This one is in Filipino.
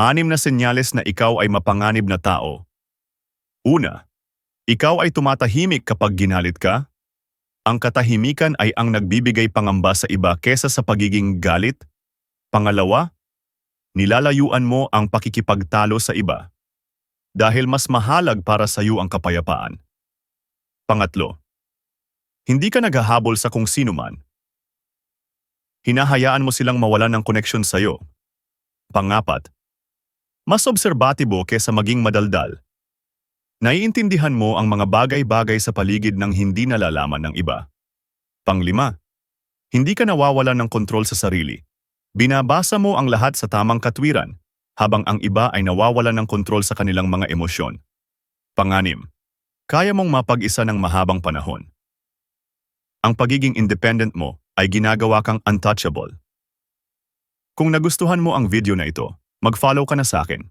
6 na senyales na ikaw ay mapanganib na tao. Una, ikaw ay tumatahimik kapag ginalit ka. Ang katahimikan ay ang nagbibigay pangamba sa iba kesa sa pagiging galit. Pangalawa, nilalayuan mo ang pakikipagtalo sa iba dahil mas mahalag para sa iyo ang kapayapaan. Pangatlo, hindi ka naghahabol sa kung sino man. Hinahayaan mo silang mawalan ng koneksyon sa iyo. Pangapat, mas obserbatibo kesa maging madaldal. Naiintindihan mo ang mga bagay-bagay sa paligid ng hindi nalalaman ng iba. Panglima, hindi ka nawawalan ng kontrol sa sarili. Binabasa mo ang lahat sa tamang katwiran, habang ang iba ay nawawalan ng kontrol sa kanilang mga emosyon. Panganim, kaya mong mapag-isa ng mahabang panahon. Ang pagiging independent mo ay ginagawa kang untouchable. Kung nagustuhan mo ang video na ito, mag-follow ka na sa akin.